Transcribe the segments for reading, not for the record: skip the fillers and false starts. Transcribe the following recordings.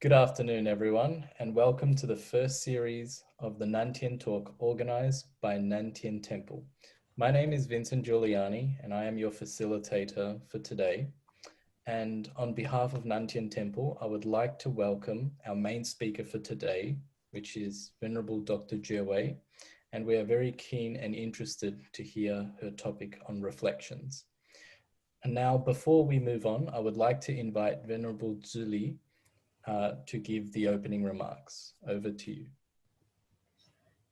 Good afternoon, everyone, and welcome to the first series of the Nan Tien talk organized by Nan Tien Temple. My name is Vincent Giuliani, and I am your facilitator for today. And on behalf of Nan Tien Temple, I would like to welcome our main speaker for today, which is Venerable Dr. Juewei, and we are very keen and interested to hear her topic on reflections. And now, before we move on, I would like to invite Venerable Doodling to give the opening remarks. Over to you.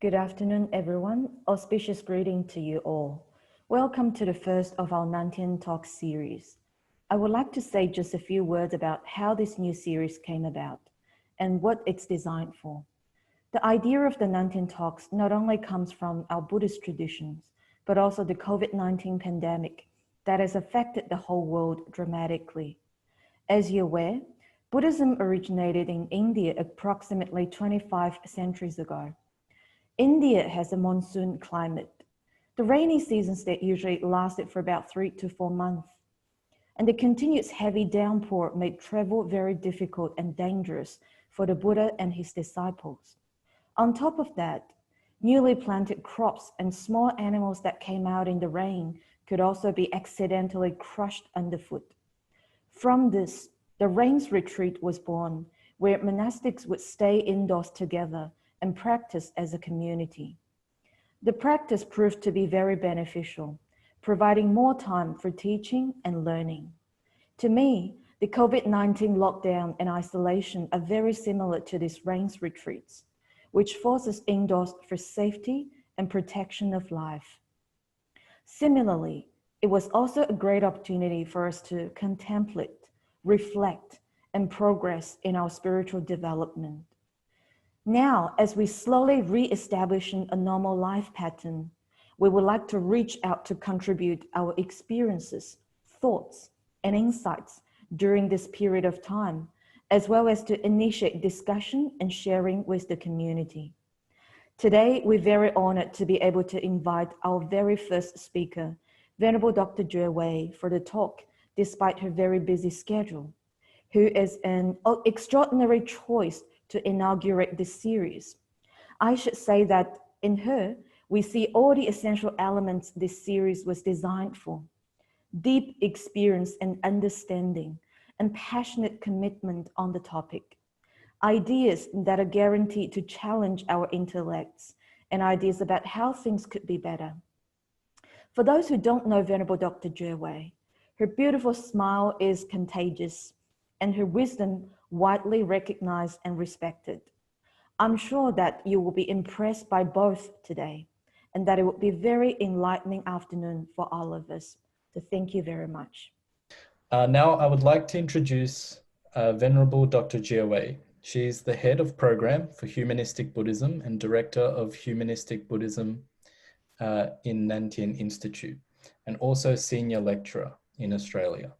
Good afternoon, everyone. Auspicious greeting to you all. Welcome to the first of our Nan Tien Talk series. I would like to say just a few words about how this new series came about and what it's designed for. The idea of the Nan Tien Talks not only comes from our Buddhist traditions, but also the COVID-19 pandemic that has affected the whole world dramatically. As you're aware, Buddhism originated in India approximately 25 centuries ago. India has a monsoon climate. The rainy seasons that usually lasted for about 3 to 4 months. And the continuous heavy downpour made travel very difficult and dangerous for the Buddha and his disciples. On top of that, newly planted crops and small animals that came out in the rain could also be accidentally crushed underfoot. From this, the Rains Retreat was born, where monastics would stay indoors together and practice as a community. The practice proved to be very beneficial, providing more time for teaching and learning. To me, the COVID-19 lockdown and isolation are very similar to these Rains Retreats, which forces indoors for safety and protection of life. Similarly, it was also a great opportunity for us to contemplate, reflect, and progress in our spiritual development. Now, as we slowly re-establish a normal life pattern, we would like to reach out to contribute our experiences, thoughts, and insights during this period of time, as well as to initiate discussion and sharing with the community. Today, we're very honored to be able to invite our very first speaker, Venerable Dr. Juewei, for the talk, despite her very busy schedule, who is an extraordinary choice to inaugurate this series. I should say that in her, we see all the essential elements this series was designed for: deep experience and understanding, and passionate commitment on the topic. Ideas that are guaranteed to challenge our intellects, and ideas about how things could be better. For those who don't know Venerable Dr. Juewei, her beautiful smile is contagious, and her wisdom widely recognized and respected. I'm sure that you will be impressed by both today, and that it will be a very enlightening afternoon for all of us. So thank you very much. Now I would like to introduce Venerable Dr. Juewei. She is the head of program for Humanistic Buddhism and director of Humanistic Buddhism in Nan Tien Institute, and also senior lecturer in Australia.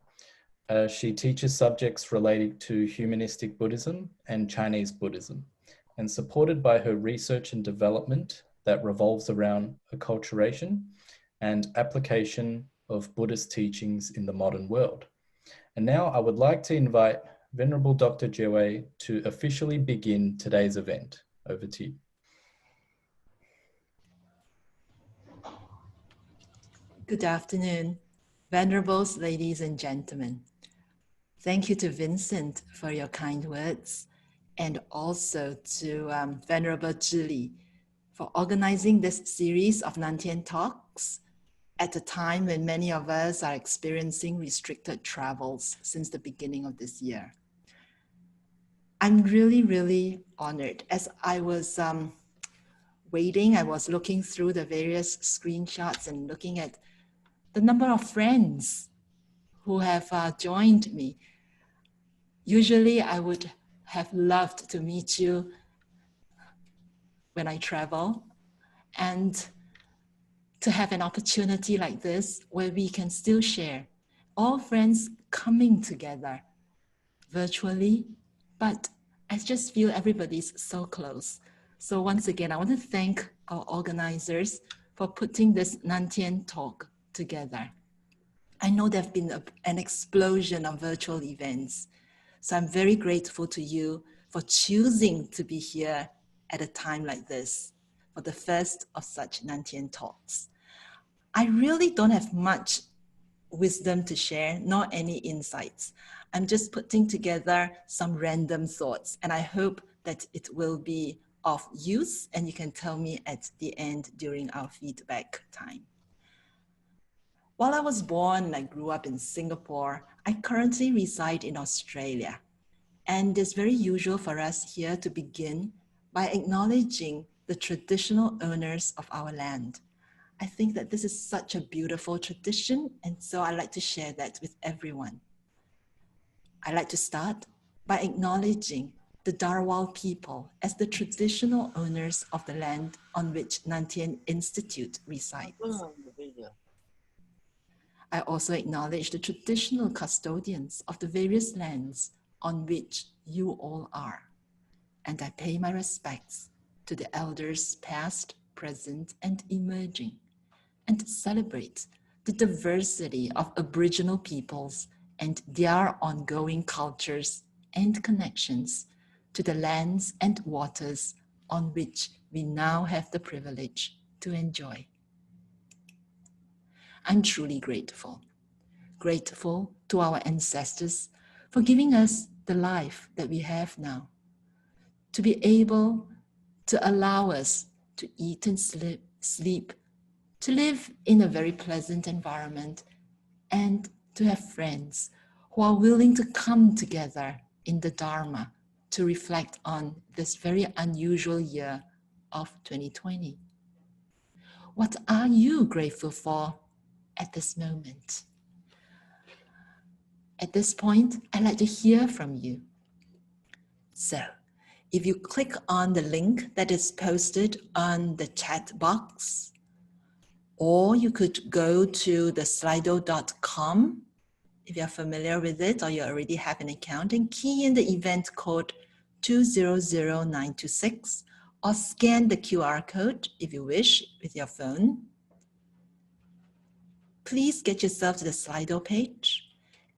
She teaches subjects related to Humanistic Buddhism and Chinese Buddhism, and supported by her research and development that revolves around acculturation and application of Buddhist teachings in the modern world. And now I would like to invite Venerable Dr. Juewei to officially begin today's event. Over to you. Good afternoon, venerables, ladies and gentlemen. Thank you to Vincent for your kind words, and also to Venerable Doodling for organizing this series of Nan Tien Talks at a time when many of us are experiencing restricted travels since the beginning of this year. I'm really honored. As I was waiting, I was looking through the various screenshots and looking at the number of friends who have joined me. Usually I would have loved to meet you when I travel, and to have an opportunity like this where we can still share, all friends coming together virtually, but I just feel everybody's so close. So once again, I want to thank our organizers for putting this Nan Tien talk together. I know there have been an explosion of virtual events, so I'm very grateful to you for choosing to be here at a time like this for the first of such Nan Tien talks. I really don't have much wisdom to share, nor any insights. I'm just putting together some random thoughts, and I hope that it will be of use, and you can tell me at the end during our feedback time. While I was born and I grew up in Singapore, I currently reside in Australia. And it's very usual for us here to begin by acknowledging the traditional owners of our land. I think that this is such a beautiful tradition, and so I like to share that with everyone. I like to start by acknowledging the Darwal people as the traditional owners of the land on which Nan Tien Institute resides. I also acknowledge the traditional custodians of the various lands on which you all are, and I pay my respects to the elders past, present, and emerging, and celebrate the diversity of Aboriginal peoples and their ongoing cultures and connections to the lands and waters on which we now have the privilege to enjoy. I'm truly grateful to our ancestors for giving us the life that we have now, to be able to allow us to eat and sleep, to live in a very pleasant environment, and to have friends who are willing to come together in the Dharma to reflect on this very unusual year of 2020. What are you grateful for at this moment? At this point, I'd like to hear from you. So, if you click on the link that is posted on the chat box, or you could go to the slido.com if you're familiar with it or you already have an account, and key in the event code 200926, or scan the QR code if you wish with your phone. Please get yourself to the Slido page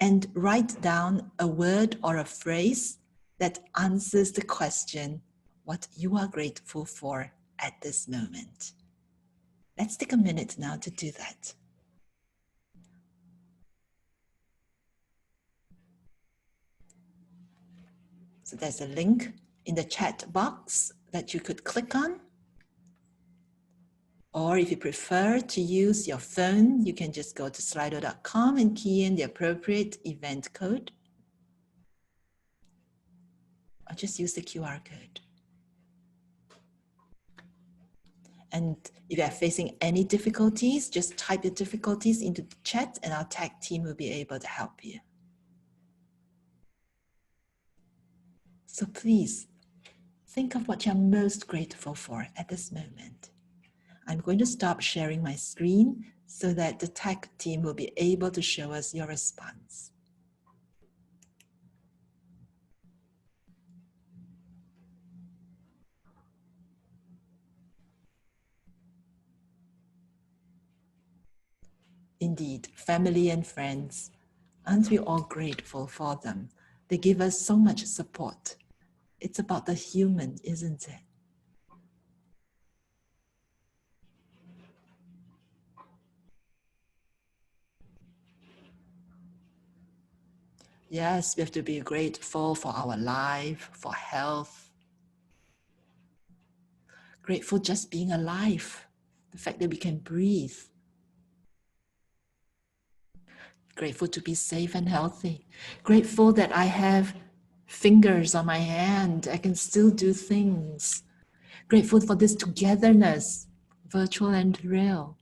and write down a word or a phrase that answers the question, what you are grateful for at this moment. Let's take a minute now to do that. So there's a link in the chat box that you could click on. Or if you prefer to use your phone, you can just go to slido.com and key in the appropriate event code. Or just use the QR code. And if you are facing any difficulties, just type your difficulties into the chat and our tech team will be able to help you. So please think of what you're most grateful for at this moment. I'm going to stop sharing my screen so that the tech team will be able to show us your response. Indeed, family and friends, aren't we all grateful for them? They give us so much support. It's about the human, isn't it? Yes, we have to be grateful for our life, for health. Grateful just being alive, the fact that we can breathe. Grateful to be safe and healthy. Grateful that I have fingers on my hand. I can still do things. Grateful for this togetherness, virtual and real.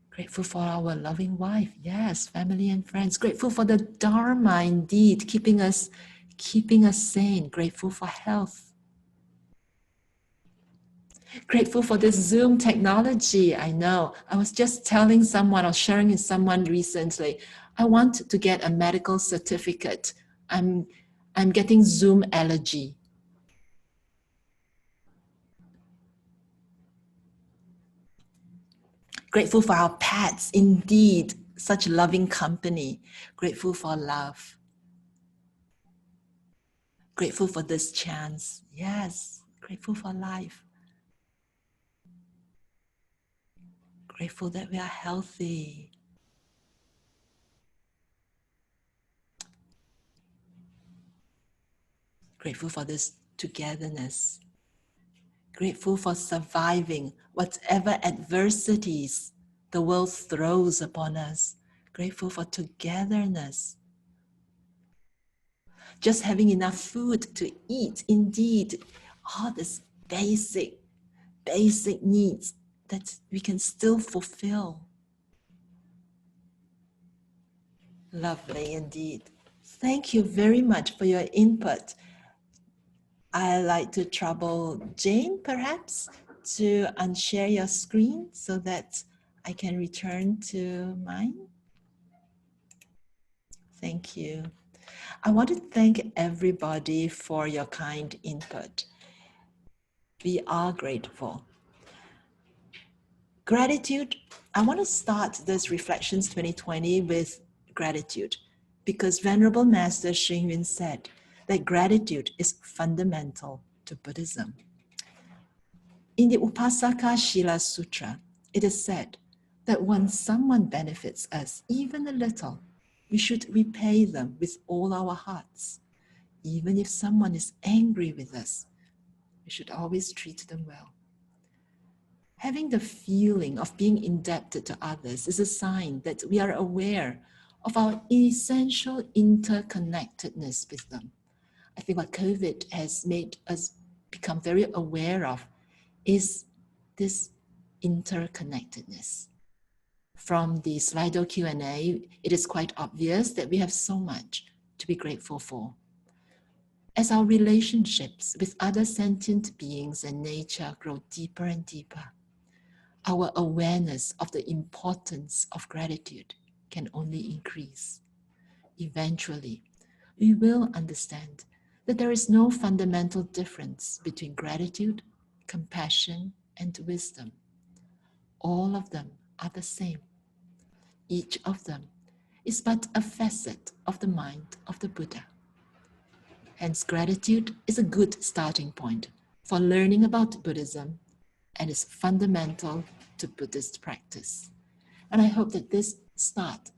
Grateful for our loving wife. Yes, family and friends. Grateful for the Dharma, indeed, keeping us sane. Grateful for health. Grateful for this Zoom technology. I know. I was just telling someone or sharing with someone recently, I want to get a medical certificate. I'm getting Zoom allergy. Grateful for our pets. Indeed, such loving company, grateful for love, grateful for this chance. Yes, grateful for life. Grateful that we are healthy. Grateful for this togetherness. Grateful for surviving whatever adversities the world throws upon us. Grateful for togetherness. Just having enough food to eat, indeed, all these basic needs that we can still fulfill. Lovely indeed. Thank you very much for your input. I'd like to trouble Jane, perhaps, to unshare your screen so that I can return to mine. Thank you. I want to thank everybody for your kind input. We are grateful. Gratitude. I want to start this Reflections 2020 with gratitude, because Venerable Master Xing Yun said that gratitude is fundamental to Buddhism. In the Upasaka Shila Sutra, it is said that when someone benefits us even a little, we should repay them with all our hearts. Even if someone is angry with us, we should always treat them well. Having the feeling of being indebted to others is a sign that we are aware of our essential interconnectedness with them. I think what COVID has made us become very aware of is this interconnectedness. From the Slido Q&A, it is quite obvious that we have so much to be grateful for. As our relationships with other sentient beings and nature grow deeper and deeper, our awareness of the importance of gratitude can only increase. Eventually, we will understand that there is no fundamental difference between gratitude, compassion, and wisdom. All of them are the same. Each of them is but a facet of the mind of the Buddha. Hence, gratitude is a good starting point for learning about Buddhism and is fundamental to Buddhist practice. And I hope that this start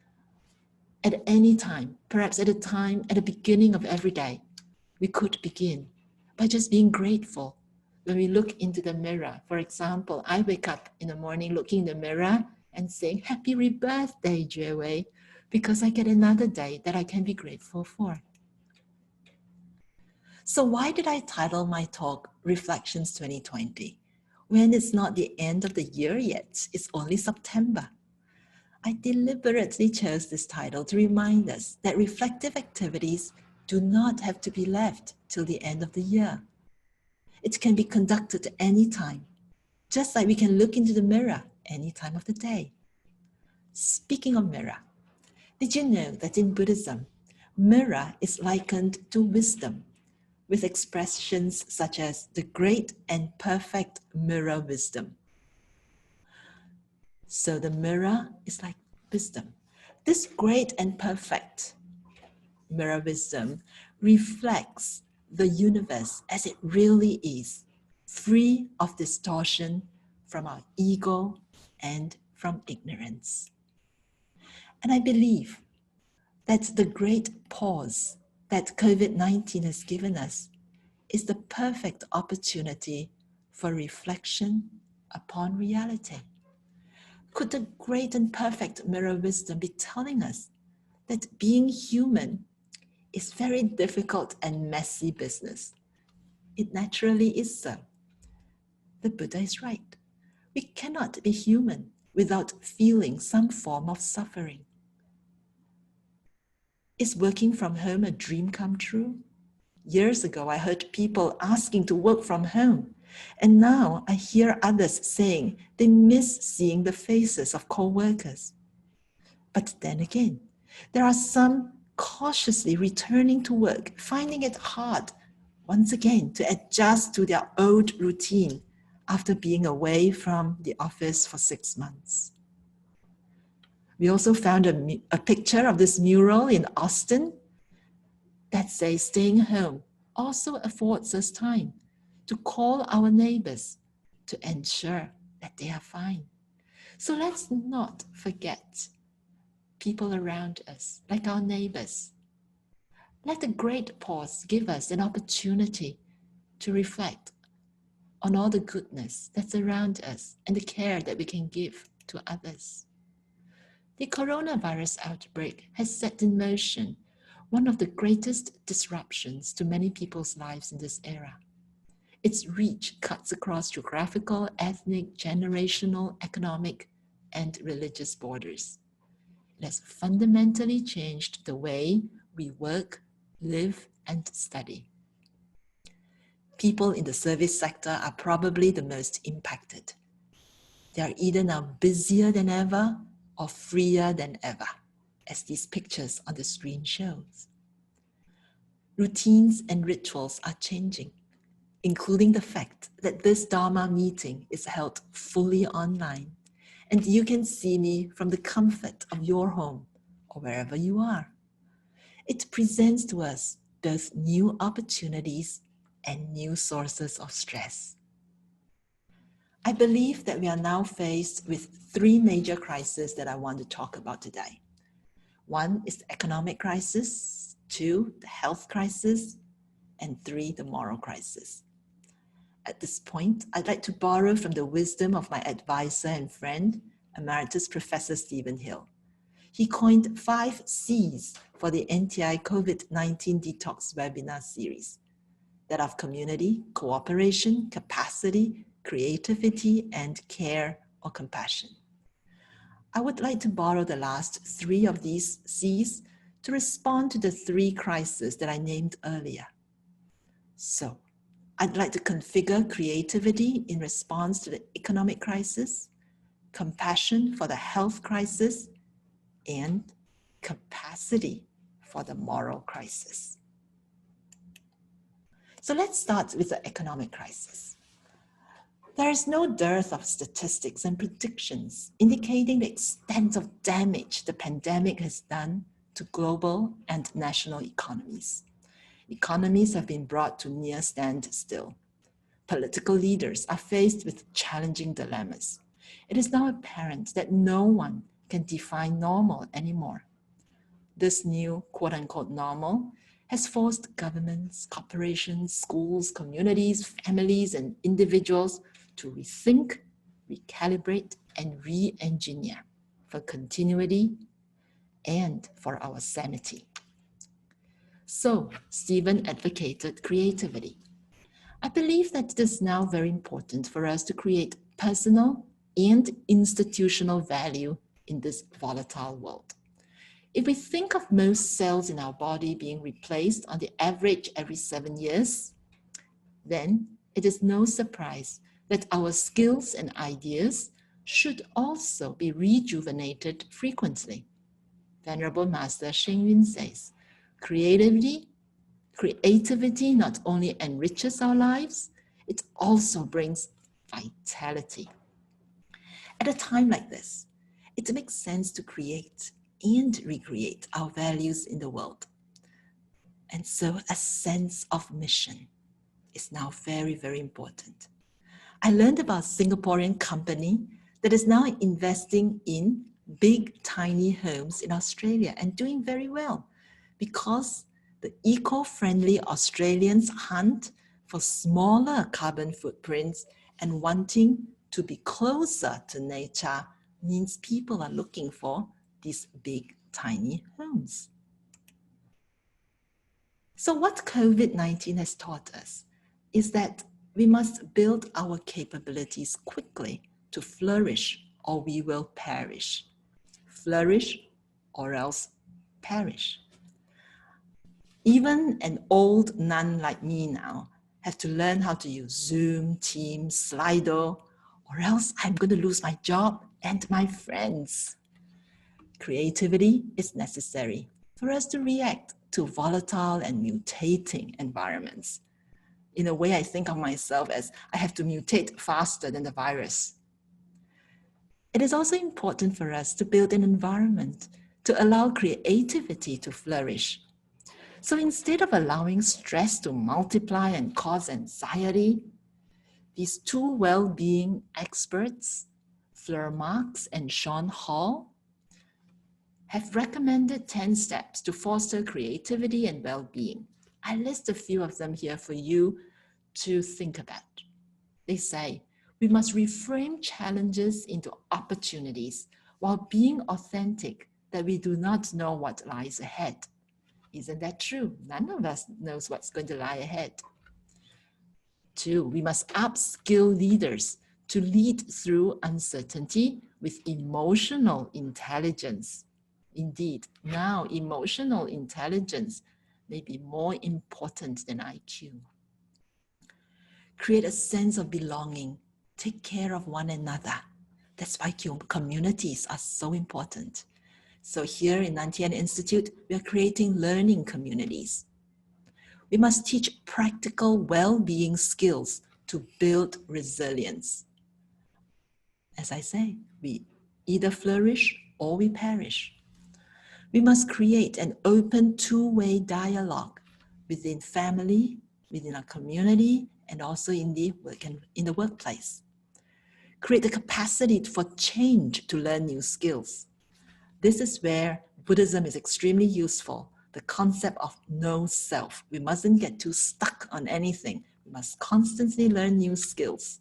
at any time, perhaps at the beginning of every day, we could begin by just being grateful. When we look into the mirror, for example, I wake up in the morning looking in the mirror and saying, "Happy rebirthday, Juewei," because I get another day that I can be grateful for. So why did I title my talk Reflections 2020? When it's not the end of the year yet, it's only September. I deliberately chose this title to remind us that reflective activities do not have to be left till the end of the year. It can be conducted at any time, just like we can look into the mirror any time of the day. Speaking of mirror, did you know that in Buddhism, mirror is likened to wisdom, with expressions such as the great and perfect mirror wisdom? So the mirror is like wisdom. This great and perfect mirror wisdom reflects the universe as it really is, free of distortion from our ego and from ignorance. And I believe that the great pause that COVID-19 has given us is the perfect opportunity for reflection upon reality. Could the great and perfect mirror wisdom be telling us that being human is very difficult and messy business? It naturally is so. The Buddha is right. We cannot be human without feeling some form of suffering. Is working from home a dream come true? Years ago, I heard people asking to work from home, and now I hear others saying they miss seeing the faces of co-workers. But then again, there are some cautiously returning to work, finding it hard once again to adjust to their old routine after being away from the office for 6 months. We also found a picture of this mural in Austin that says staying home also affords us time to call our neighbors to ensure that they are fine. So let's not forget people around us, like our neighbors. Let the great pause give us an opportunity to reflect on all the goodness that's around us and the care that we can give to others. The coronavirus outbreak has set in motion one of the greatest disruptions to many people's lives in this era. Its reach cuts across geographical, ethnic, generational, economic, and religious borders. It has fundamentally changed the way we work, live, and study. People in the service sector are probably the most impacted. They are either now busier than ever or freer than ever, as these pictures on the screen shows. Routines and rituals are changing, including the fact that this Dharma meeting is held fully online, and you can see me from the comfort of your home or wherever you are. It presents to us both new opportunities and new sources of stress. I believe that we are now faced with three major crises that I want to talk about today. One is the economic crisis, two, the health crisis, and three, the moral crisis. At this point, I'd like to borrow from the wisdom of my advisor and friend, Emeritus Professor Stephen Hill. He coined 5 C's for the NTI COVID-19 Detox webinar series: that of community, cooperation, capacity, creativity, and care or compassion. I would like to borrow the last 3 of these C's to respond to the 3 crises that I named earlier. So, I'd like to configure creativity in response to the economic crisis, compassion for the health crisis, and capacity for the moral crisis. So let's start with the economic crisis. There is no dearth of statistics and predictions indicating the extent of damage the pandemic has done to global and national economies. Economies have been brought to near standstill. Political leaders are faced with challenging dilemmas. It is now apparent that no one can define normal anymore. This new quote-unquote normal has forced governments, corporations, schools, communities, families, and individuals to rethink, recalibrate, and re-engineer for continuity and for our sanity. So, Stephen advocated creativity. I believe that it is now very important for us to create personal and institutional value in this volatile world. If we think of most cells in our body being replaced on the average every 7 years, then it is no surprise that our skills and ideas should also be rejuvenated frequently. Venerable Master Sheng Yun says, creativity not only enriches our lives, it also brings vitality. At a time like this, it makes sense to create and recreate our values in the world. And so a sense of mission is now very, very important. I learned about a Singaporean company that is now investing in big, tiny homes in Australia and doing very well because the eco-friendly Australians hunt for smaller carbon footprints, and wanting to be closer to nature means people are looking for these big, tiny homes. So what COVID-19 has taught us is that we must build our capabilities quickly to flourish, or we will perish. Flourish or else perish. Even an old nun like me now has to learn how to use Zoom, Teams, Slido, or else I'm going to lose my job and my friends. Creativity is necessary for us to react to volatile and mutating environments. In a way, I think of myself as I have to mutate faster than the virus. It is also important for us to build an environment to allow creativity to flourish. So instead of allowing stress to multiply and cause anxiety, these two well-being experts, Fleur Marx and Sean Hall, have recommended 10 steps to foster creativity and well-being. I list a few of them here for you to think about. They say, we must reframe challenges into opportunities while being authentic that we do not know what lies ahead. Isn't that true? None of us knows what's going to lie ahead. 2, we must upskill leaders to lead through uncertainty with emotional intelligence. Indeed, now emotional intelligence may be more important than IQ. Create a sense of belonging. Take care of one another. That's why communities are so important. So here in Nan Tien Institute, we are creating learning communities. We must teach practical well-being skills to build resilience. As I say, we either flourish or we perish. We must create an open two-way dialogue within family, within our community, and also in the workplace. Create the capacity for change to learn new skills. This is where Buddhism is extremely useful, the concept of no self. We mustn't get too stuck on anything. We must constantly learn new skills.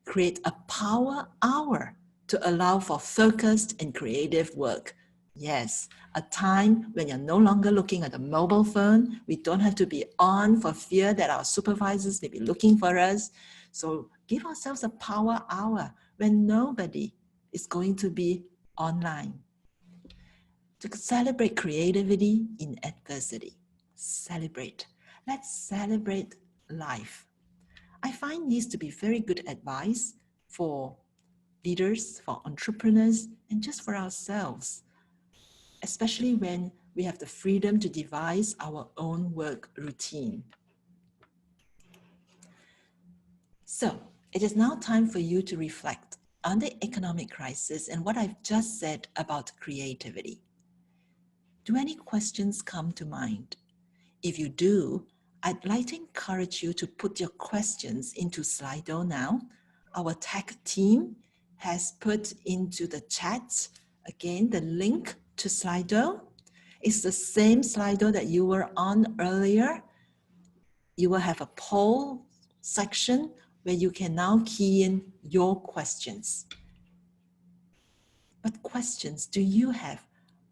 Create a power hour to allow for focused and creative work. Yes, a time when you're no longer looking at a mobile phone. We don't have to be on for fear that our supervisors may be looking for us. So give ourselves a power hour when nobody is going to be online. To celebrate creativity in adversity. Celebrate. Let's celebrate life. I find these to be very good advice for leaders, for entrepreneurs, and just for ourselves, especially when we have the freedom to devise our own work routine. So it is now time for you to reflect on the economic crisis and what I've just said about creativity. Do any questions come to mind? If you do, I'd like to encourage you to put your questions into Slido now. Our tech team has put into the chat, again, the link to Slido. It's the same Slido that you were on earlier. You will have a poll section where you can now key in your questions. What questions do you have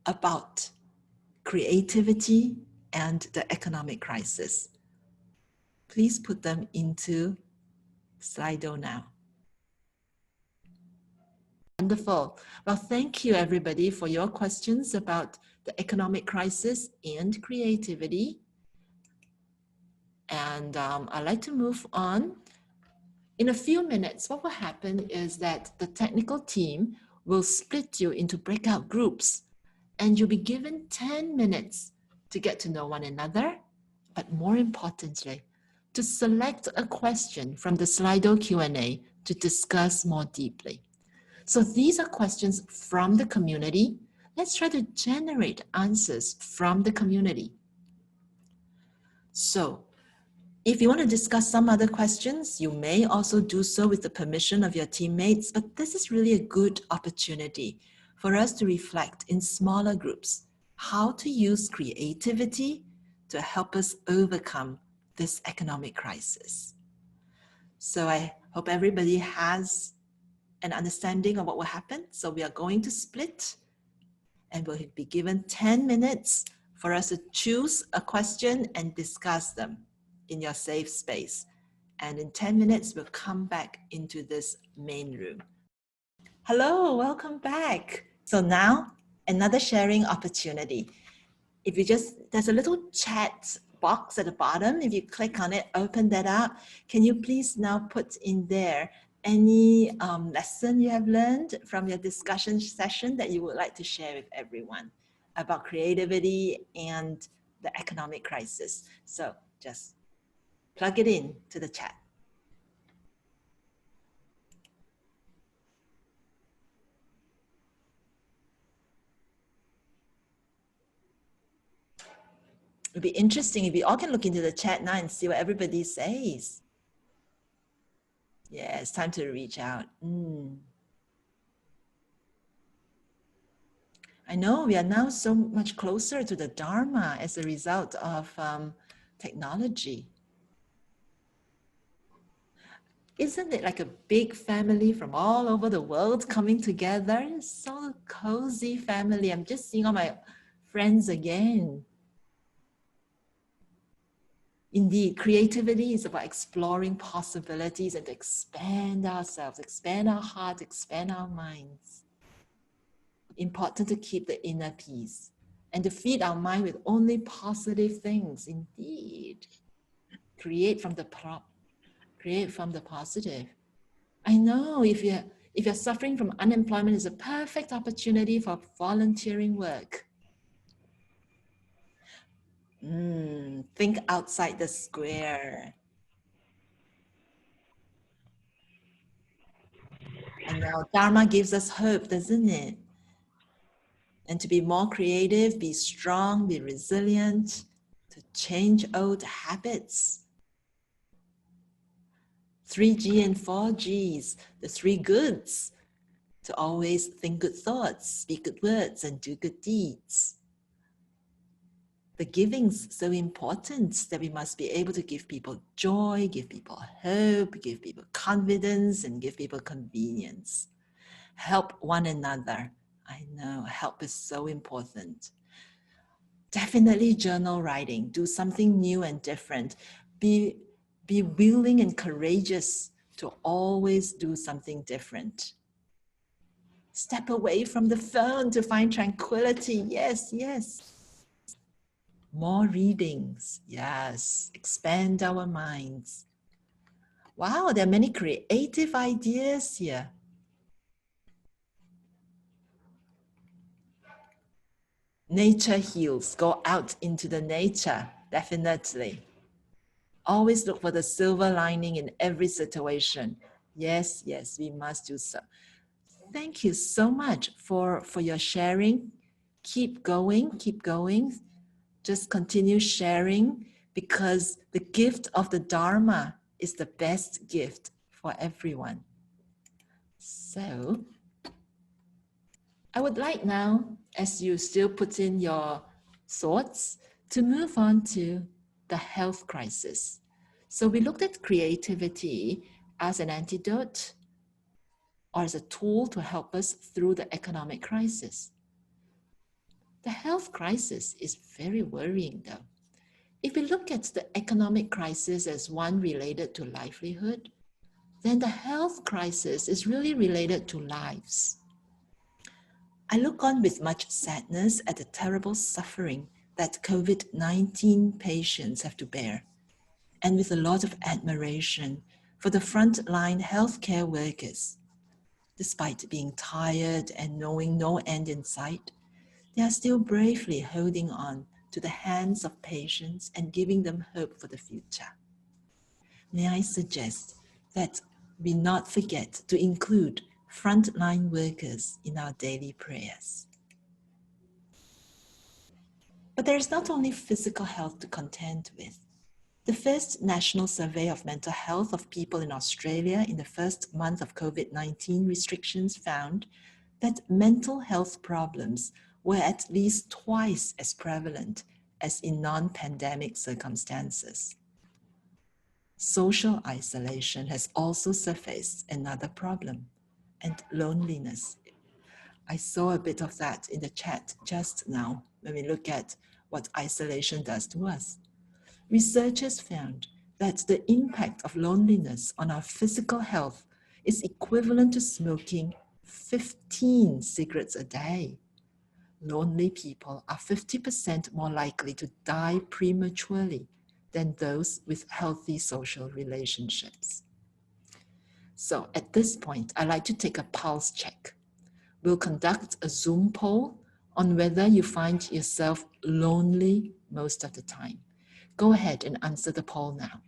about creativity and the economic crisis? Please put them into Slido now. Wonderful. Well, thank you everybody for your questions about the economic crisis and creativity. And I'd like to move on. In a few minutes, what will happen is that the technical team will split you into breakout groups, and you'll be given 10 minutes to get to know one another, but more importantly, to select a question from the Slido Q&A to discuss more deeply. So these are questions from the community. Let's try to generate answers from the community. So if you want to discuss some other questions, you may also do so with the permission of your teammates, but this is really a good opportunity for us to reflect in smaller groups how to use creativity to help us overcome this economic crisis. So I hope everybody has an understanding of what will happen. So we are going to split and we'll be given 10 minutes for us to choose a question and discuss them in your safe space. And in 10 minutes, we'll come back into this main room. Hello, welcome back. So now another sharing opportunity. If you there's a little chat box at the bottom. If you click on it, open that up. Can you please now put in there any lesson you have learned from your discussion session that you would like to share with everyone about creativity and the economic crisis? So just plug it in to the chat. It'll be interesting if we all can look into the chat now and see what everybody says. Yeah, it's time to reach out. I know we are now so much closer to the Dharma as a result of technology. Isn't it like a big family from all over the world coming together? It's so cozy family. I'm just seeing all my friends again. Indeed, creativity is about exploring possibilities and to expand ourselves, expand our heart, expand our minds. Important to keep the inner peace and to feed our mind with only positive things. Indeed, create from the positive. I know if you're suffering from unemployment, it's a perfect opportunity for volunteering work. Think outside the square. I know Dharma gives us hope, doesn't it? And to be more creative, be strong, be resilient, to change old habits. 3G and 4Gs, the 3 goods, to always think good thoughts, speak good words, and do good deeds. The giving's so important that we must be able to give people joy, give people hope, give people confidence, and give people convenience. Help one another. I know, help is so important. Definitely journal writing. Do something new and different. Be willing and courageous to always do something different. Step away from the phone to find tranquility. Yes, yes. More readings. Yes. Expand our minds. Wow, there are many creative ideas here. Nature heals. Go out into the nature. Definitely. Always look for the silver lining in every situation. Yes, yes, we must do so. Thank you so much for your sharing. Keep going, keep going. Just continue sharing because the gift of the Dharma is the best gift for everyone. So, I would like now, as you still put in your thoughts, to move on to the health crisis. So we looked at creativity as an antidote or as a tool to help us through the economic crisis. The health crisis is very worrying though. If we look at the economic crisis as one related to livelihood, then the health crisis is really related to lives. I look on with much sadness at the terrible suffering that COVID-19 patients have to bear, and with a lot of admiration for the frontline healthcare workers. Despite being tired and knowing no end in sight, they are still bravely holding on to the hands of patients and giving them hope for the future. May I suggest that we not forget to include frontline workers in our daily prayers. But there is not only physical health to contend with. The first national survey of mental health of people in Australia in the first month of COVID-19 restrictions found that mental health problems were at least twice as prevalent as in non-pandemic circumstances. Social isolation has also surfaced another problem, and loneliness. I saw a bit of that in the chat just now when we look at what isolation does to us. Researchers found that the impact of loneliness on our physical health is equivalent to smoking 15 cigarettes a day. Lonely people are 50% more likely to die prematurely than those with healthy social relationships. So at this point, I'd like to take a pulse check. We'll conduct a Zoom poll on whether you find yourself lonely most of the time. Go ahead and answer the poll now.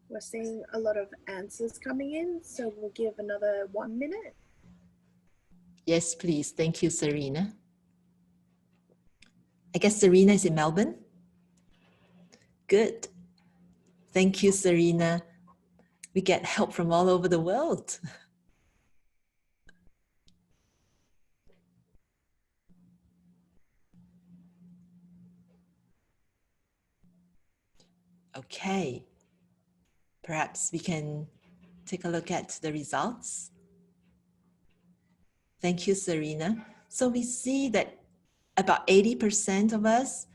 We're seeing a lot of answers coming in, so we'll give another 1 minute. Yes, please. Thank you, Serena. I guess Serena is in Melbourne. Good. Thank you, Serena. We get help from all over the world. Okay. Perhaps we can take a look at the results. Thank you, Serena. So we see that about 80% of us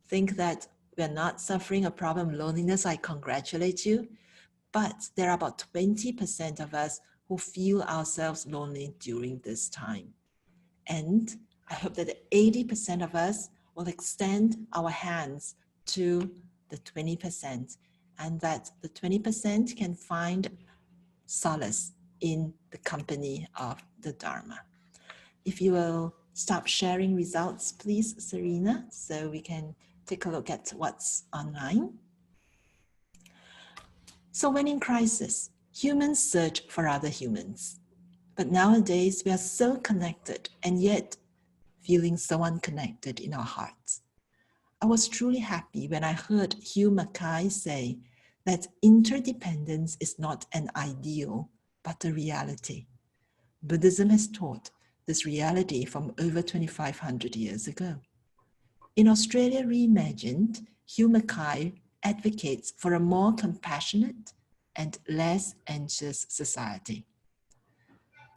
think that we're not suffering a problem of loneliness. I congratulate you. But there are about 20% of us who feel ourselves lonely during this time. And I hope that 80% of us will extend our hands to the 20%, and that the 20% can find solace in the company of the Dharma. If you will stop sharing results, please, Serena, so we can take a look at what's online. So when in crisis, humans search for other humans. But nowadays, we are so connected and yet feeling so unconnected in our hearts. I was truly happy when I heard Hugh Mackay say that interdependence is not an ideal, but a reality. Buddhism has taught this reality from over 2,500 years ago. In Australia Reimagined, Hugh Mackay advocates for a more compassionate and less anxious society.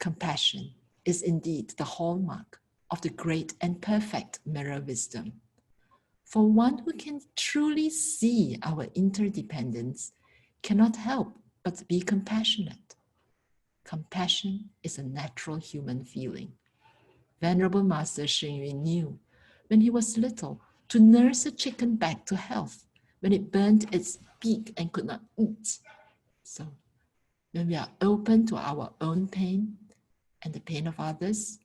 Compassion is indeed the hallmark of the great and perfect mirror wisdom. For one who can truly see our interdependence cannot help but be compassionate. Compassion is a natural human feeling. Venerable Master Hsing Yun knew when he was little to nurse a chicken back to health when it burned its beak and could not eat. So when we are open to our own pain and the pain of others,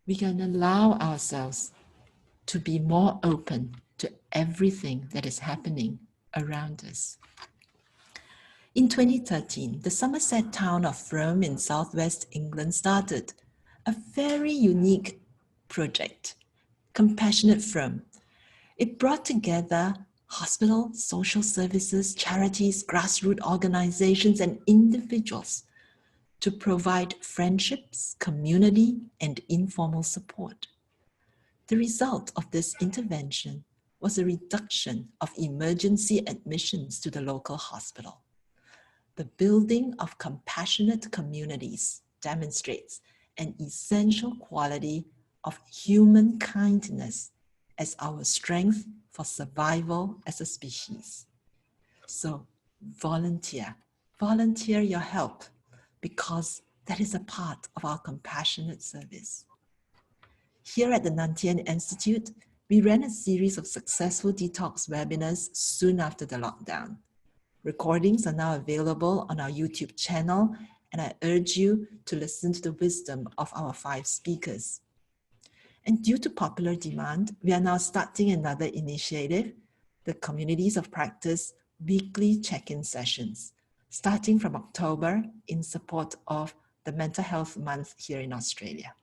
we can allow ourselves to be more open to everything that is happening around us. In 2013, the Somerset town of Frome in southwest England started a very unique project, Compassionate Frome. It brought together hospitals, social services, charities, grassroots organizations, and individuals to provide friendships, community, and informal support. The result of this intervention was a reduction of emergency admissions to the local hospital. The building of compassionate communities demonstrates an essential quality of human kindness as our strength for survival as a species. So volunteer your help, because that is a part of our compassionate service. Here at the Nan Tien Institute, we ran a series of successful detox webinars soon after the lockdown. Recordings are now available on our YouTube channel, and I urge you to listen to the wisdom of our 5 speakers. And due to popular demand, we are now starting another initiative, the Communities of Practice weekly check-in sessions, starting from October in support of the Mental Health Month here in Australia.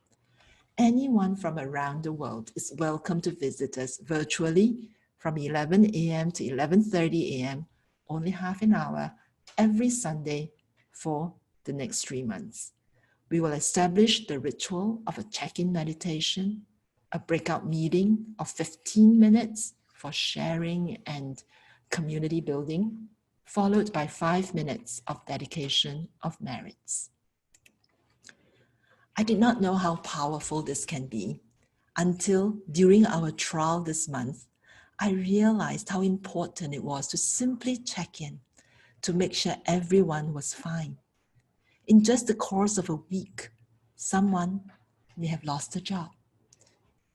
Anyone from around the world is welcome to visit us virtually from 11 a.m. to 11:30 a.m., only half an hour, every Sunday for the next 3 months. We will establish the ritual of a check-in meditation, a breakout meeting of 15 minutes for sharing and community building, followed by 5 minutes of dedication of merits. I did not know how powerful this can be until during our trial this month, I realized how important it was to simply check in to make sure everyone was fine. In just the course of a week, someone may have lost a job,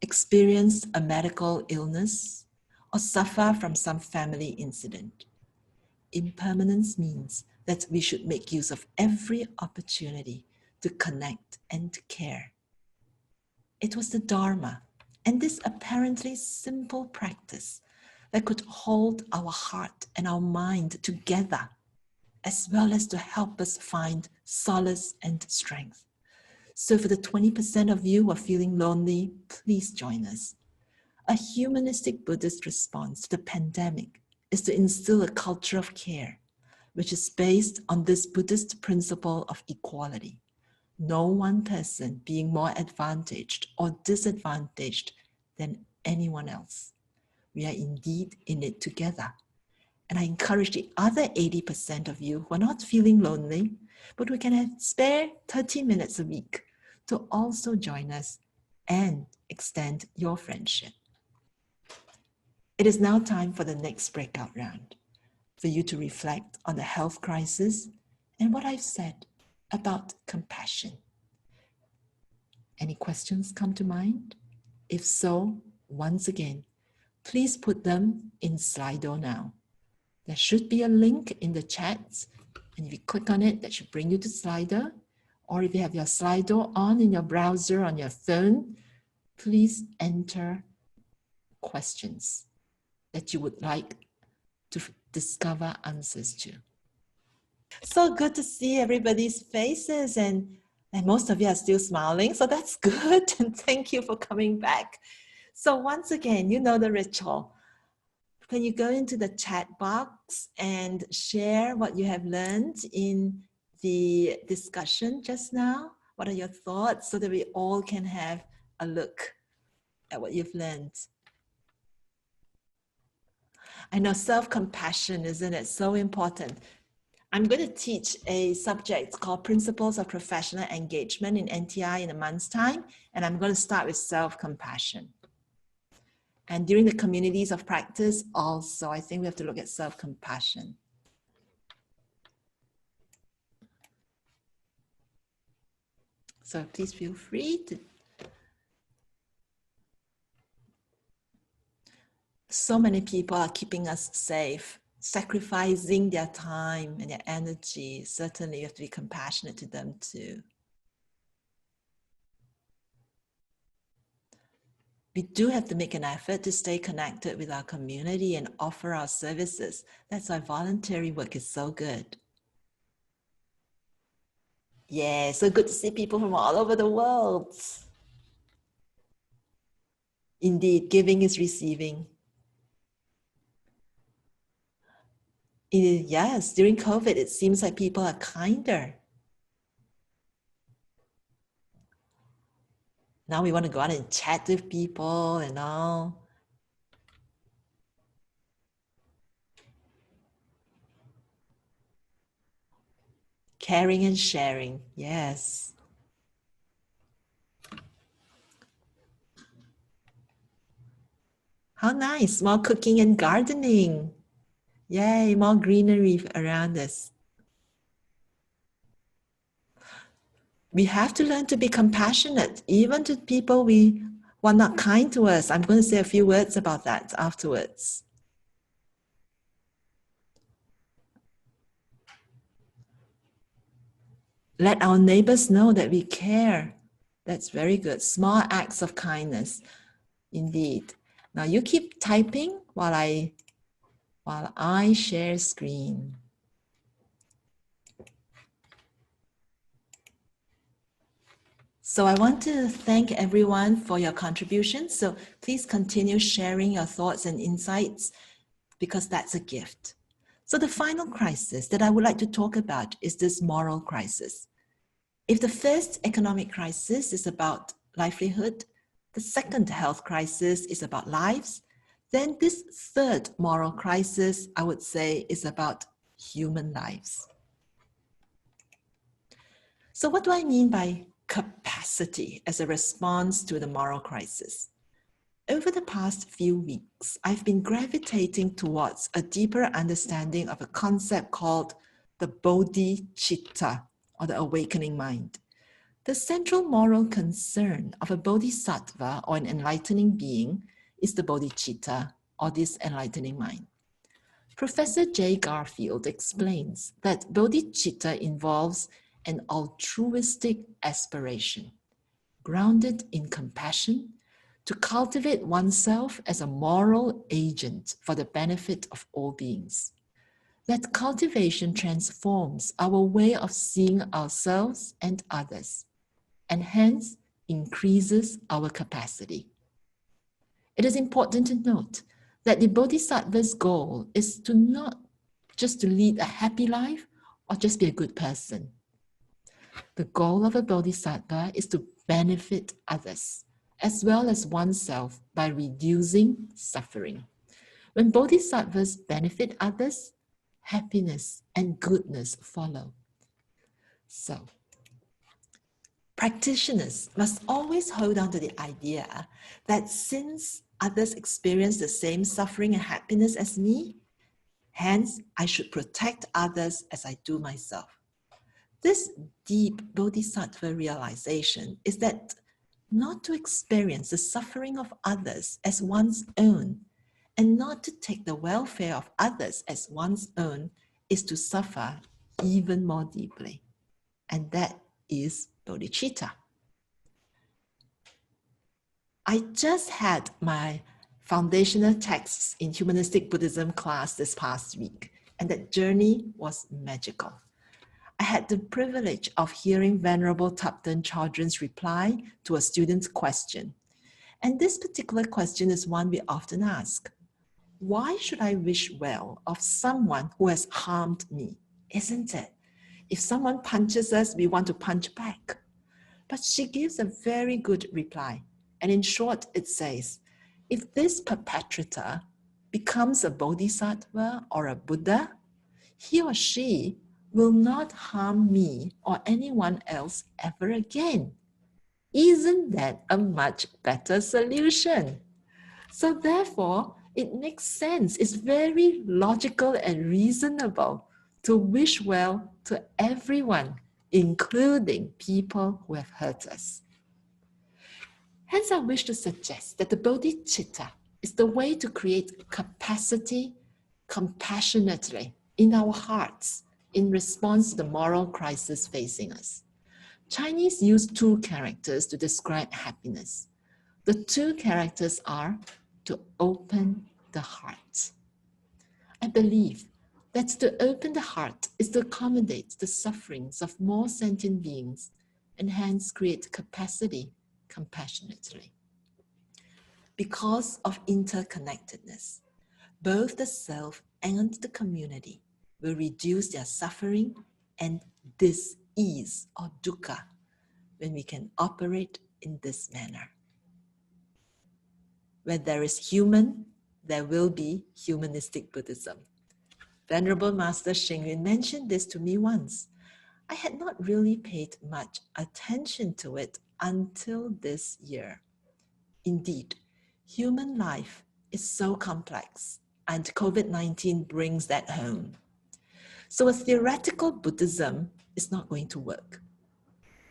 experienced a medical illness, or suffer from some family incident. Impermanence means that we should make use of every opportunity to connect and to care. It was the Dharma and this apparently simple practice that could hold our heart and our mind together as well as to help us find solace and strength. So for the 20% of you who are feeling lonely, please join us. A humanistic Buddhist response to the pandemic is to instill a culture of care, which is based on this Buddhist principle of equality. No one person being more advantaged or disadvantaged than anyone else. We are indeed in it together. And I encourage the other 80% of you who are not feeling lonely, but we can spare 30 minutes a week to also join us and extend your friendship. It is now time for the next breakout round, for you to reflect on the health crisis and what I've said about compassion. Any questions come to mind? If so, once again, please put them in Slido now. There should be a link in the chat, and if you click on it, that should bring you to Slido. Or if you have your Slido on in your browser, on your phone, please enter questions that you would like to discover answers to. So good to see everybody's faces, and most of you are still smiling, so that's good, and thank you for coming back. So once again, you know the ritual. Can you go into the chat box and share what you have learned in the discussion just now? What are your thoughts, so that we all can have a look at what you've learned? I know self-compassion, isn't it? So important. I'm going to teach a subject called Principles of Professional Engagement in NTI in a month's time, and I'm going to start with self-compassion. And during the communities of practice also, I think we have to look at self-compassion. So please feel free to. So many people are keeping us safe, sacrificing their time and their energy. Certainly you have to be compassionate to them too. We do have to make an effort to stay connected with our community and offer our services. That's why voluntary work is so good. Yeah, so good to see people from all over the world. Indeed, giving is receiving. Yes, during COVID, it seems like people are kinder. Now we want to go out and chat with people and all. Caring and sharing, yes. How nice, more cooking and gardening. Yay, more greenery around us. We have to learn to be compassionate, even to people who are not kind to us. I'm going to say a few words about that afterwards. Let our neighbors know that we care. That's very good. Small acts of kindness. Indeed. Now you keep typing while I share screen. So I want to thank everyone for your contributions. So please continue sharing your thoughts and insights, because that's a gift. So the final crisis that I would like to talk about is this moral crisis. If the first economic crisis is about livelihood, the second health crisis is about lives, then this third moral crisis, I would say, is about human lives. So what do I mean by capacity as a response to the moral crisis? Over the past few weeks, I've been gravitating towards a deeper understanding of a concept called the bodhicitta, or the awakening mind. The central moral concern of a bodhisattva, or an enlightening being, is the bodhicitta, or this enlightening mind. Professor J. Garfield explains that bodhicitta involves an altruistic aspiration, grounded in compassion, to cultivate oneself as a moral agent for the benefit of all beings. That cultivation transforms our way of seeing ourselves and others, and hence increases our capacity. It is important to note that the Bodhisattva's goal is to not just to lead a happy life or just be a good person. The goal of a Bodhisattva is to benefit others as well as oneself by reducing suffering. When Bodhisattvas benefit others, happiness and goodness follow. So, practitioners must always hold on to the idea that since others experience the same suffering and happiness as me, hence I should protect others as I do myself. This deep bodhisattva realization is that not to experience the suffering of others as one's own and not to take the welfare of others as one's own is to suffer even more deeply. And that is bodhicitta. I just had my foundational texts in Humanistic Buddhism class this past week, and that journey was magical. I had the privilege of hearing Venerable Thapten Chodron's reply to a student's question. And this particular question is one we often ask. Why should I wish well of someone who has harmed me? Isn't it? If someone punches us, we want to punch back. But she gives a very good reply. And in short, it says, if this perpetrator becomes a bodhisattva or a Buddha, he or she will not harm me or anyone else ever again. Isn't that a much better solution? So therefore, it makes sense. It's very logical and reasonable to wish well to everyone, including people who have hurt us. Hence, I wish to suggest that the bodhicitta is the way to create capacity compassionately in our hearts in response to the moral crisis facing us. Chinese use two characters to describe happiness. The two characters are to open the heart. I believe that to open the heart is to accommodate the sufferings of more sentient beings and hence create capacity compassionately. Because of interconnectedness, both the self and the community will reduce their suffering and dis-ease or dukkha when we can operate in this manner. Where there is human, there will be humanistic Buddhism. Venerable Master Xing Yun mentioned this to me once. I had not really paid much attention to it until this year. Indeed, human life is so complex, and COVID-19 brings that home. So a theoretical Buddhism is not going to work.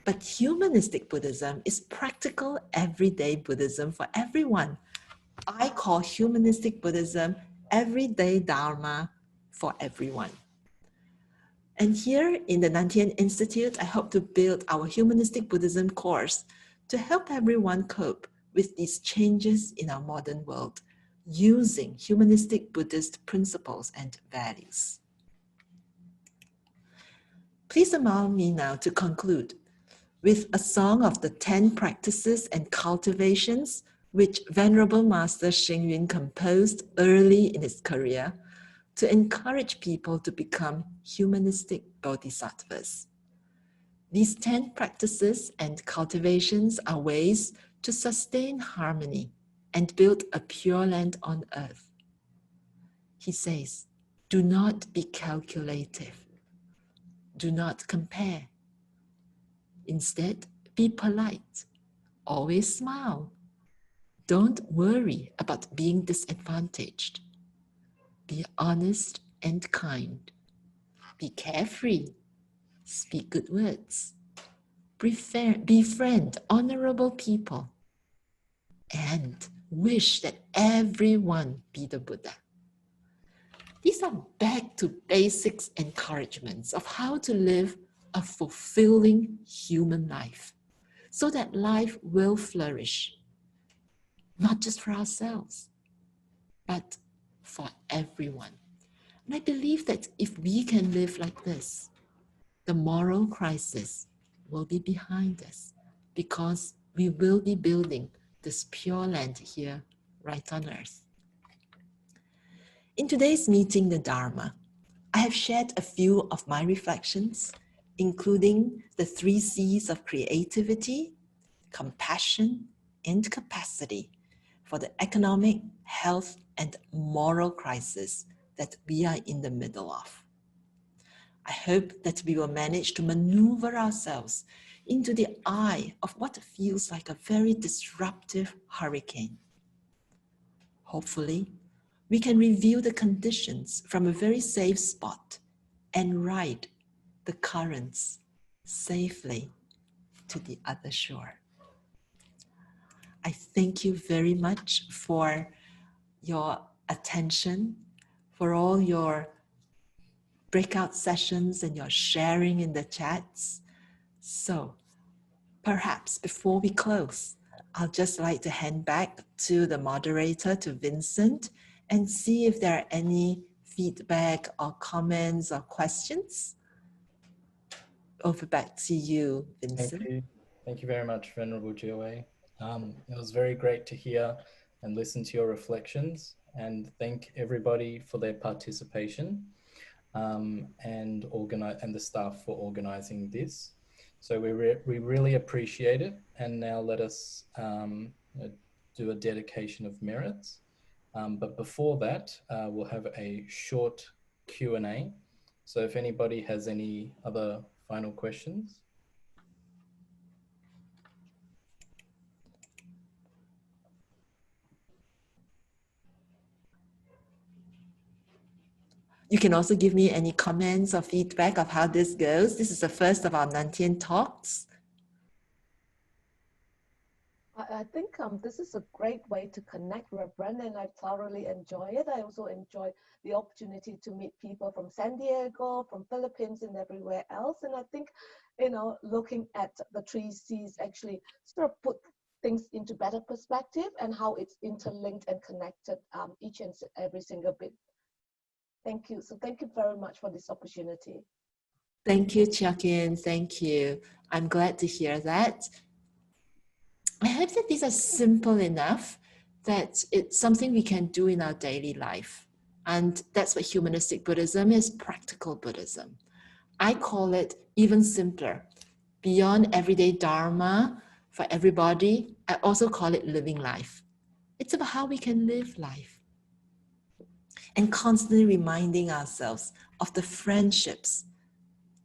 But humanistic Buddhism is practical, everyday Buddhism for everyone. I call humanistic Buddhism everyday Dharma for everyone. And here in the Nan Tien Institute, I hope to build our humanistic Buddhism course to help everyone cope with these changes in our modern world using humanistic Buddhist principles and values. Please allow me now to conclude with a song of the 10 practices and cultivations which Venerable Master Xing Yun composed early in his career to encourage people to become humanistic bodhisattvas. These 10 practices and cultivations are ways to sustain harmony and build a pure land on earth. He says, do not be calculative. Do not compare. Instead, be polite. Always smile. Don't worry about being disadvantaged. Be honest and kind. Be carefree. Speak good words. Befriend honorable people. And wish that everyone be the Buddha. These are back to basics encouragements of how to live a fulfilling human life so that life will flourish, not just for ourselves, but for everyone. And I believe that if we can live like this, the moral crisis will be behind us, because we will be building this pure land here, right on earth. In today's meeting, the Dharma, I have shared a few of my reflections, including the 3 C's of creativity, compassion, and capacity for the economic, health, and moral crisis that we are in the middle of. I hope that we will manage to maneuver ourselves into the eye of what feels like a very disruptive hurricane. Hopefully, we can review the conditions from a very safe spot and ride the currents safely to the other shore. I thank you very much for your attention, for all your breakout sessions and your sharing in the chats. So perhaps before we close, I'll just like to hand back to the moderator, to Vincent, and see if there are any feedback or comments or questions. Over back to you, Vincent. Thank you. Thank you very much, Venerable Juewei. It was very great to hear and listen to your reflections, and thank everybody for their participation, and the staff for organizing this. So we really appreciate it. And now let us do a dedication of merits. But before that, we'll have a short Q&A. So if anybody has any other final questions. You can also give me any comments or feedback of how this goes. This is the first of our Nan Tien talks. I think this is a great way to connect, Reverend, and I thoroughly enjoy it. I also enjoy the opportunity to meet people from San Diego, from Philippines, and everywhere else. And I think, looking at the 3 C's actually sort of put things into better perspective and how it's interlinked and connected, each and every single bit. Thank you. So thank you very much for this opportunity. Thank you, Chia-Kin. Thank you. I'm glad to hear that. I hope that these are simple enough that it's something we can do in our daily life. And that's what Humanistic Buddhism is, practical Buddhism. I call it even simpler. Beyond everyday Dharma for everybody, I also call it living life. It's about how we can live life. And constantly reminding ourselves of the friendships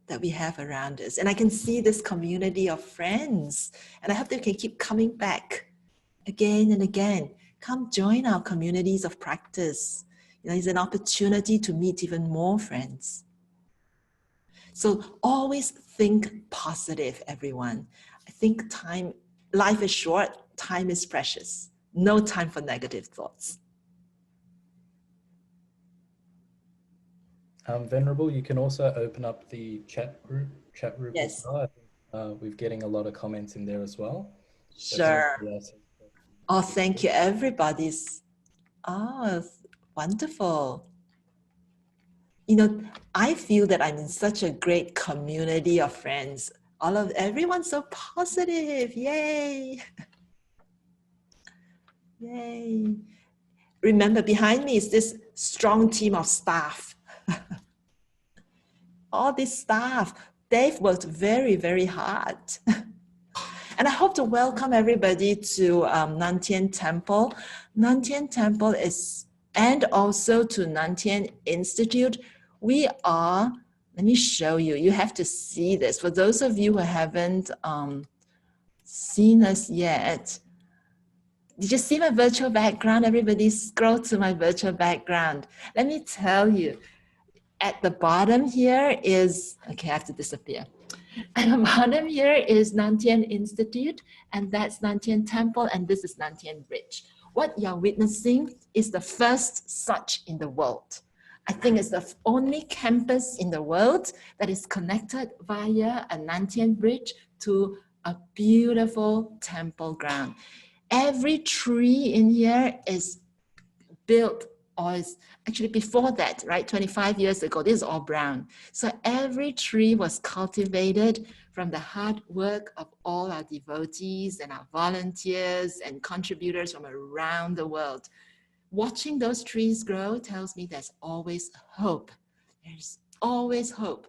that we have around us. And I can see this community of friends, and I hope they can keep coming back again and again. Come join our communities of practice. It's an opportunity to meet even more friends. So always think positive, everyone. I think life is short, time is precious. No time for negative thoughts. Venerable, you can also open up the chat group Yes. as well. I think we're getting a lot of comments in there as well. Sure. Oh, thank you, everybody. Oh, wonderful. I feel that I'm in such a great community of friends. Everyone's so positive. Yay. Yay. Remember, behind me is this strong team of staff. All this staff, they've worked very, very hard. And I hope to welcome everybody to Nan Tien Temple. Nan Tien Temple and also to Nan Tien Institute. We are, let me show you, you have to see this. For those of you who haven't seen us yet, did you see my virtual background? Everybody scroll to my virtual background. Let me tell you, at the bottom here is, okay, I have to disappear. At the bottom here is Nan Tien Institute, and that's Nan Tien Temple, and this is Nan Tien Bridge. What you're witnessing is the first such in the world. I think it's the only campus in the world that is connected via a Nan Tien Bridge to a beautiful temple ground. Every tree in here is built or it's actually before that, right? 25 years ago, this is all brown. So every tree was cultivated from the hard work of all our devotees and our volunteers and contributors from around the world. Watching those trees grow tells me there's always hope. There's always hope.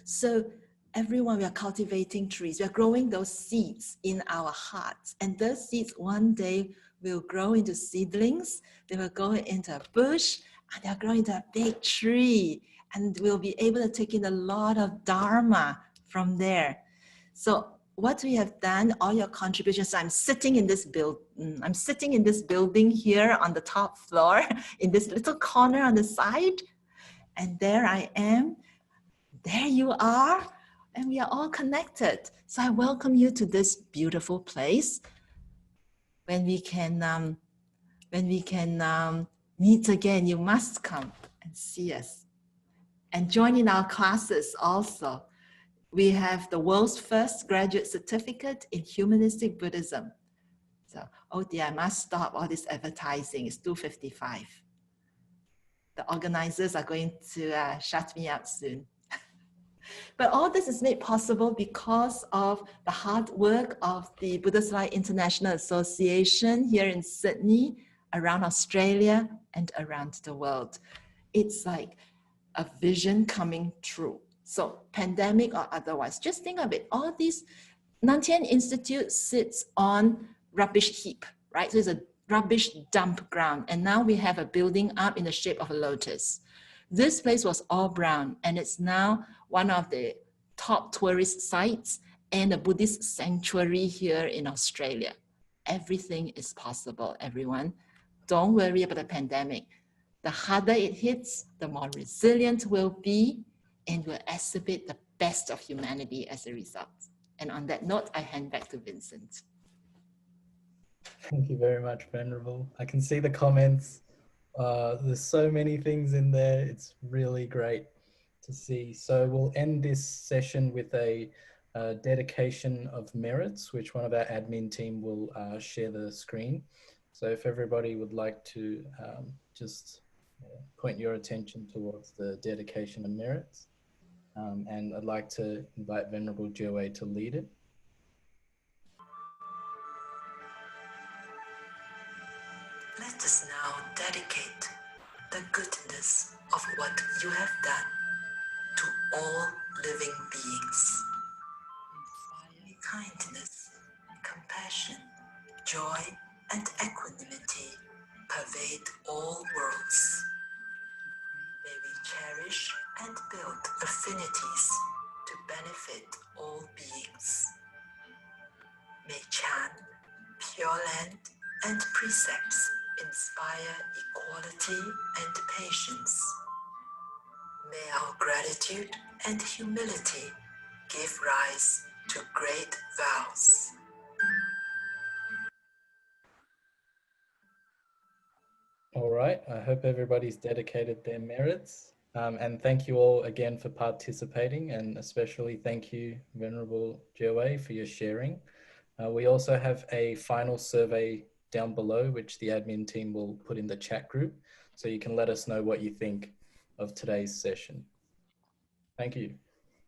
So everyone, we are cultivating trees. We are growing those seeds in our hearts. And those seeds one day will grow into seedlings. They will go into a bush, and they'll grow into a big tree. And we'll be able to take in a lot of Dharma from there. So what we have done, all your contributions, I'm sitting in this building here on the top floor, in this little corner on the side. And there I am. There you are. And we are all connected. So I welcome you to this beautiful place. When we can meet again, you must come and see us. And join in our classes also. We have the world's first graduate certificate in Humanistic Buddhism. So, oh dear, I must stop all this advertising. It's 2:55. The organizers are going to shut me out soon. But all this is made possible because of the hard work of the Buddhist Light International Association here in Sydney, around Australia, and around the world. It's like a vision coming true. So pandemic or otherwise, just think of it. All these, Nan Tien Institute sits on rubbish heap, right? So it's a rubbish dump ground. And now we have a building up in the shape of a lotus. This place was all brown, and it's now one of the top tourist sites and a Buddhist sanctuary here in Australia. Everything is possible, everyone. Don't worry about the pandemic. The harder it hits, the more resilient we'll be, and we'll exhibit the best of humanity as a result. And on that note, I hand back to Vincent. Thank you very much, Venerable. I can see the comments. There's so many things in there. It's really great to see. So we'll end this session with a dedication of merits, which one of our admin team will share the screen. So if everybody would like to just point your attention towards the dedication of merits. And I'd like to invite Venerable Juewei to lead it. Let us now dedicate the goodness of what you have done to all living beings. May kindness, compassion, joy, and equanimity pervade all worlds. May we cherish and build affinities to benefit all beings. May Chan, Pure Land, and precepts inspire equality and patience. May our gratitude and humility give rise to great vows. All right, I hope everybody's dedicated their merits. And thank you all again for participating, and especially thank you, Venerable Juewei, for your sharing. We also have a final survey down below, which the admin team will put in the chat group, so you can let us know what you think of today's session. Thank you.